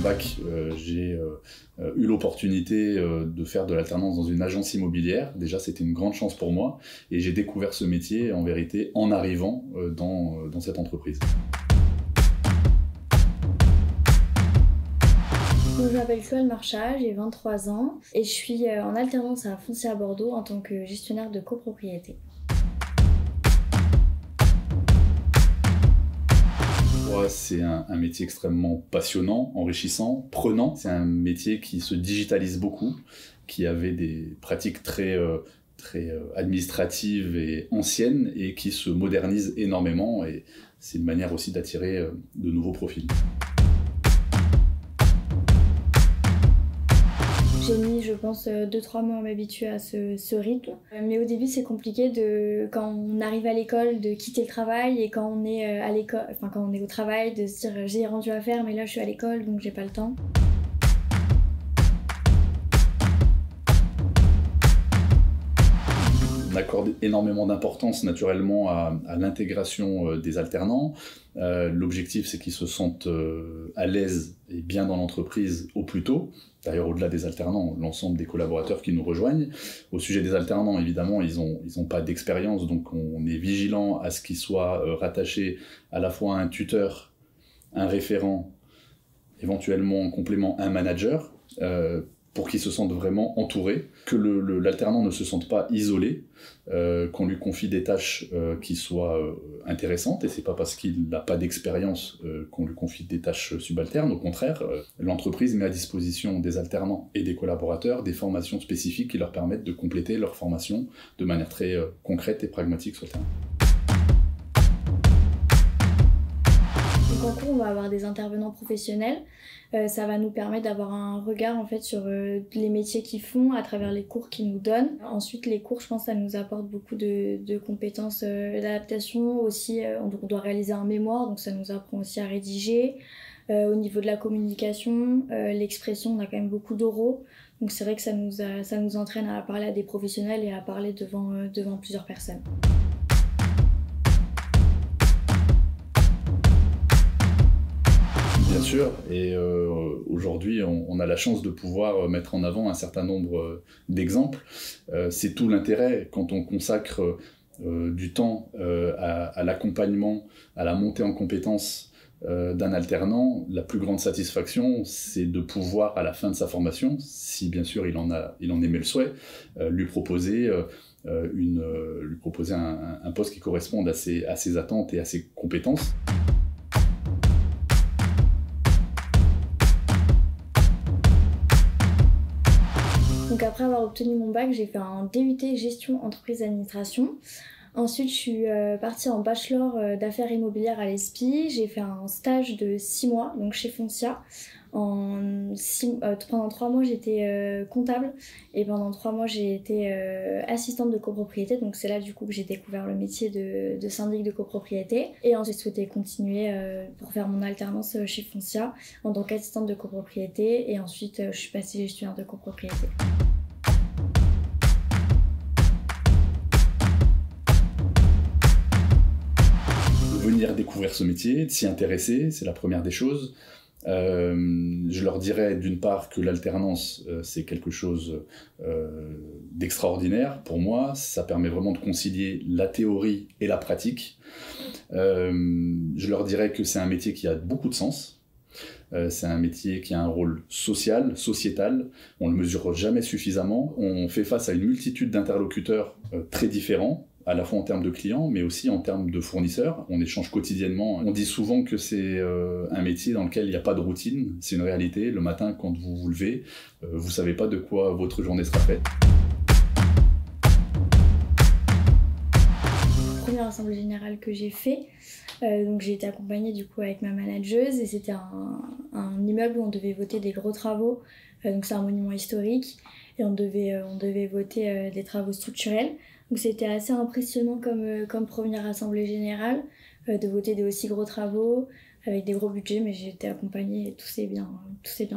bac, j'ai eu l'opportunité de faire de l'alternance dans une agence immobilière. Déjà, c'était une grande chance pour moi et j'ai découvert ce métier, en vérité, en arrivant dans cette entreprise. Je m'appelle Chloé Marchal, j'ai 23 ans et je suis en alternance à Foncia à Bordeaux en tant que gestionnaire de copropriété. C'est un métier extrêmement passionnant, enrichissant, prenant. C'est un métier qui se digitalise beaucoup, qui avait des pratiques très administratives et anciennes et qui se modernise énormément. Et c'est une manière aussi d'attirer de nouveaux profils. J'ai mis, je pense, 2-3 mois à m'habituer à ce rythme. Mais au début, c'est compliqué quand on arrive à l'école, de quitter le travail et quand on est à l'école, enfin quand on est au travail, de se dire j'ai rendu à faire, mais là je suis à l'école donc j'ai pas le temps. On accorde énormément d'importance naturellement à l'intégration des alternants. L'objectif, c'est qu'ils se sentent à l'aise et bien dans l'entreprise au plus tôt. D'ailleurs, au-delà des alternants, l'ensemble des collaborateurs qui nous rejoignent. Au sujet des alternants, évidemment, ils ont pas d'expérience, donc on est vigilant à ce qu'ils soient rattachés à la fois à un tuteur, un référent, éventuellement en complément un manager, pour qu'ils se sentent vraiment entourés, que l'alternant ne se sente pas isolé, qu'on lui confie des tâches qui soient intéressantes, et c'est pas parce qu'il n'a pas d'expérience qu'on lui confie des tâches subalternes, au contraire, l'entreprise met à disposition des alternants et des collaborateurs des formations spécifiques qui leur permettent de compléter leur formation de manière très concrète et pragmatique sur le terrain. En cours, on va avoir des intervenants professionnels. Ça va nous permettre d'avoir un regard en fait sur les métiers qu'ils font à travers les cours qu'ils nous donnent. Ensuite, les cours, je pense, ça nous apporte beaucoup de compétences d'adaptation. Aussi, on doit réaliser un mémoire, donc ça nous apprend aussi à rédiger. Au niveau de la communication, l'expression, on a quand même beaucoup d'oraux. Donc c'est vrai que ça nous entraîne à parler à des professionnels et à parler devant plusieurs personnes. Bien sûr, et aujourd'hui on a la chance de pouvoir mettre en avant un certain nombre d'exemples. C'est tout l'intérêt quand on consacre du temps à l'accompagnement, à la montée en compétences d'un alternant. La plus grande satisfaction, c'est de pouvoir, à la fin de sa formation, si bien sûr il en émet le souhait, lui proposer un poste qui corresponde à ses attentes et à ses compétences. Donc après avoir obtenu mon bac, j'ai fait un DUT gestion entreprise administration. Ensuite, je suis partie en bachelor d'affaires immobilières à l'ESPI. J'ai fait un stage de 6 mois, donc chez Foncia. Pendant 3 mois, j'étais comptable et pendant 3 mois, j'ai été assistante de copropriété. Donc c'est là du coup que j'ai découvert le métier de syndic de copropriété. Et ensuite, j'ai souhaité continuer pour faire mon alternance chez Foncia en tant qu'assistante de copropriété. Et ensuite, je suis passée gestionnaire de copropriété. Venir découvrir ce métier, de s'y intéresser, c'est la première des choses. Je leur dirais d'une part que l'alternance c'est quelque chose d'extraordinaire pour moi, ça permet vraiment de concilier la théorie et la pratique. Je leur dirais que c'est un métier qui a beaucoup de sens. C'est un métier qui a un rôle social, sociétal, on ne le mesure jamais suffisamment, on fait face à une multitude d'interlocuteurs très différents, à la fois en termes de clients, mais aussi en termes de fournisseurs. On échange quotidiennement. On dit souvent que c'est un métier dans lequel il n'y a pas de routine. C'est une réalité. Le matin, quand vous vous levez, vous ne savez pas de quoi votre journée sera faite. Première assemblée générale que j'ai fait, donc j'ai été accompagnée du coup avec ma manageuse et c'était un immeuble où on devait voter des gros travaux. Donc c'est un monument historique et on devait voter des travaux structurels. Donc c'était assez impressionnant comme première assemblée générale de voter des aussi gros travaux avec des gros budgets, mais j'ai été accompagnée et tout s'est bien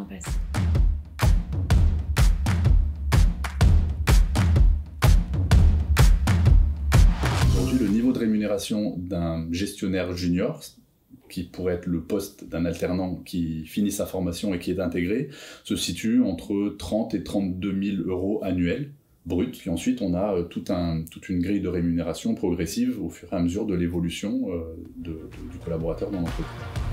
passé. Aujourd'hui, le niveau de rémunération d'un gestionnaire junior, qui pourrait être le poste d'un alternant qui finit sa formation et qui est intégré, se situe entre 30 et 32 000 euros annuels brut. Puis ensuite, on a toute une grille de rémunération progressive au fur et à mesure de l'évolution du collaborateur dans l'entreprise.